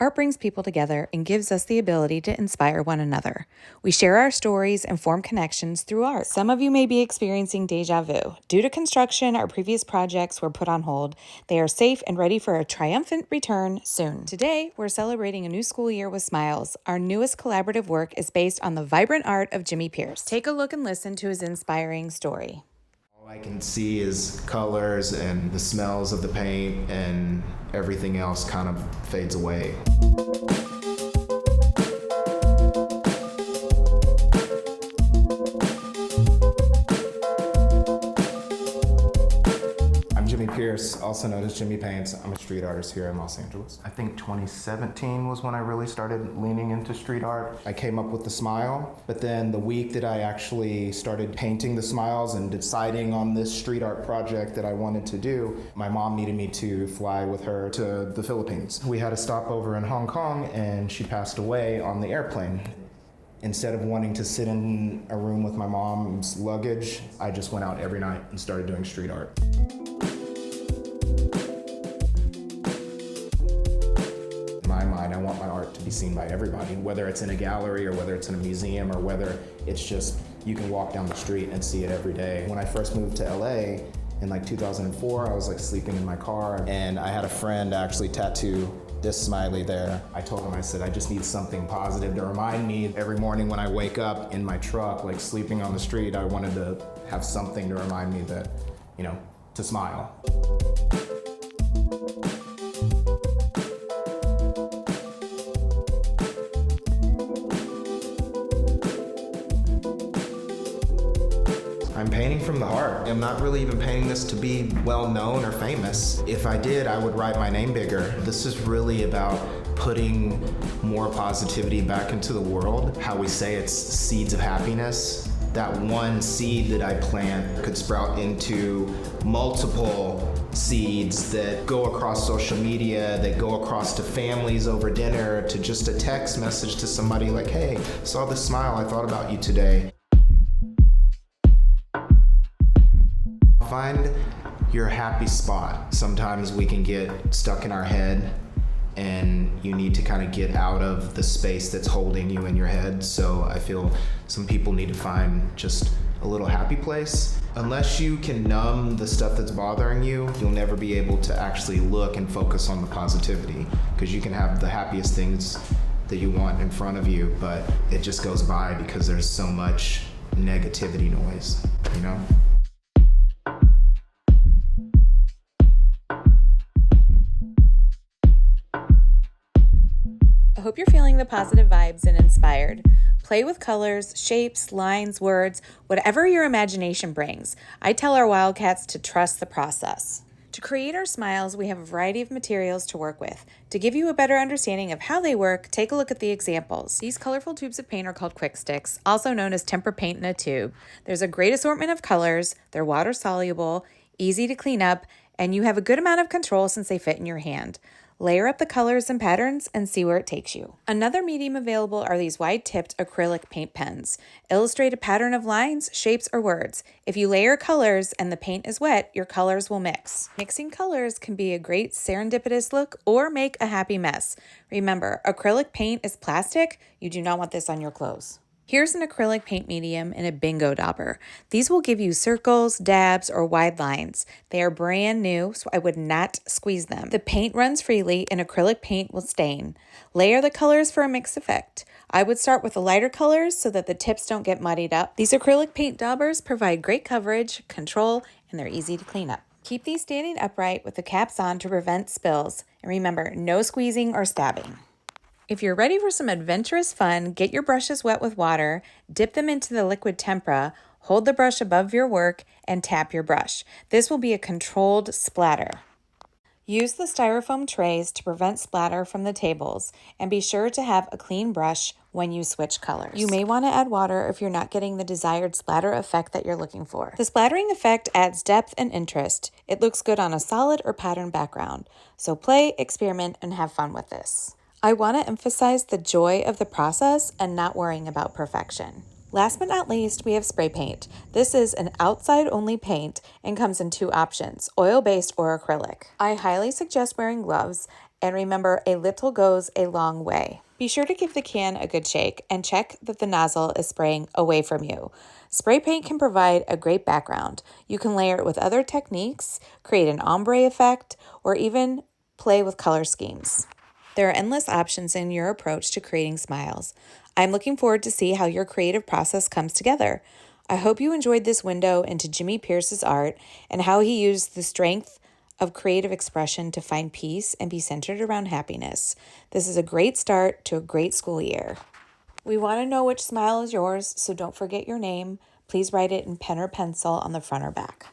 Art brings people together and gives us the ability to inspire one another. We share our stories and form connections through art. Some of you may be experiencing deja vu. Due to construction, our previous projects were put on hold. They are safe and ready for a triumphant return soon. Today, we're celebrating a new school year with Smiles. Our newest collaborative work is based on the vibrant art of Jimmy Pierce. Take a look and listen to his inspiring story. All I can see is colors and the smells of the paint, and everything else kind of fades away. I'm Jimmy Pierce, also known as Jimmy Paints. I'm a street artist here in Los Angeles. I think 2017 was when I really started leaning into street art. I came up with the smile, but then the week that I actually started painting the smiles and deciding on this street art project that I wanted to do, my mom needed me to fly with her to the Philippines. We had a stopover in Hong Kong and she passed away on the airplane. Instead of wanting to sit in a room with my mom's luggage, I just went out every night and started doing street art. In my mind, I want my art to be seen by everybody, whether it's in a gallery or whether it's in a museum or whether it's just you can walk down the street and see it every day. When I first moved to LA in like 2004, I was like sleeping in my car and I had a friend actually tattoo this smiley there. I told him, I said, I just need something positive to remind me every morning when I wake up in my truck, like sleeping on the street, I wanted to have something to remind me that, you know, to smile. I'm painting from the heart. I'm not really even painting this to be well known or famous. If I did, I would write my name bigger. This is really about putting more positivity back into the world. How we say it's seeds of happiness. That one seed that I plant could sprout into multiple seeds that go across social media, that go across to families over dinner, to just a text message to somebody like, hey, saw this smile, I thought about you today. Find your happy spot. Sometimes we can get stuck in our head and you need to kind of get out of the space that's holding you in your head. So I feel some people need to find just a little happy place. Unless you can numb the stuff that's bothering you, you'll never be able to actually look and focus on the positivity, because you can have the happiest things that you want in front of you, but it just goes by because there's so much negativity noise, you know? I hope you're feeling the positive vibes and inspired. Play with colors, shapes, lines, words, whatever your imagination brings. I tell our Wildcats to trust the process. To create our smiles, we have a variety of materials to work with. To give you a better understanding of how they work, take a look at the examples. These colorful tubes of paint are called quick sticks, also known as temper paint in a tube. There's a great assortment of colors, they're water soluble, easy to clean up, and you have a good amount of control since they fit in your hand. Layer up the colors and patterns and see where it takes you. Another medium available are these wide-tipped acrylic paint pens. Illustrate a pattern of lines, shapes, or words. If you layer colors and the paint is wet, your colors will mix. Mixing colors can be a great serendipitous look or make a happy mess. Remember, acrylic paint is plastic. You do not want this on your clothes. Here's an acrylic paint medium and a bingo dauber. These will give you circles, dabs, or wide lines. They are brand new, so I would not squeeze them. The paint runs freely and acrylic paint will stain. Layer the colors for a mixed effect. I would start with the lighter colors so that the tips don't get muddied up. These acrylic paint daubers provide great coverage, control, and they're easy to clean up. Keep these standing upright with the caps on to prevent spills. And remember, no squeezing or stabbing. If you're ready for some adventurous fun, get your brushes wet with water, dip them into the liquid tempera, hold the brush above your work, and tap your brush. This will be a controlled splatter. Use the styrofoam trays to prevent splatter from the tables, and be sure to have a clean brush when you switch colors. You may want to add water if you're not getting the desired splatter effect that you're looking for. The splattering effect adds depth and interest. It looks good on a solid or patterned background. So play, experiment, and have fun with this. I want to emphasize the joy of the process and not worrying about perfection. Last but not least, we have spray paint. This is an outside-only paint and comes in two options, oil-based or acrylic. I highly suggest wearing gloves And remember, a little goes a long way. Be sure to give the can a good shake and check that the nozzle is spraying away from you. Spray paint can provide a great background. You can layer it with other techniques, create an ombre effect, or even play with color schemes. There are endless options in your approach to creating smiles. I'm looking forward to see how your creative process comes together. I hope you enjoyed this window into Jimmy Pierce's art and how he used the strength of creative expression to find peace and be centered around happiness. This is a great start to a great school year. We want to know which smile is yours, so don't forget your name. Please write it in pen or pencil on the front or back.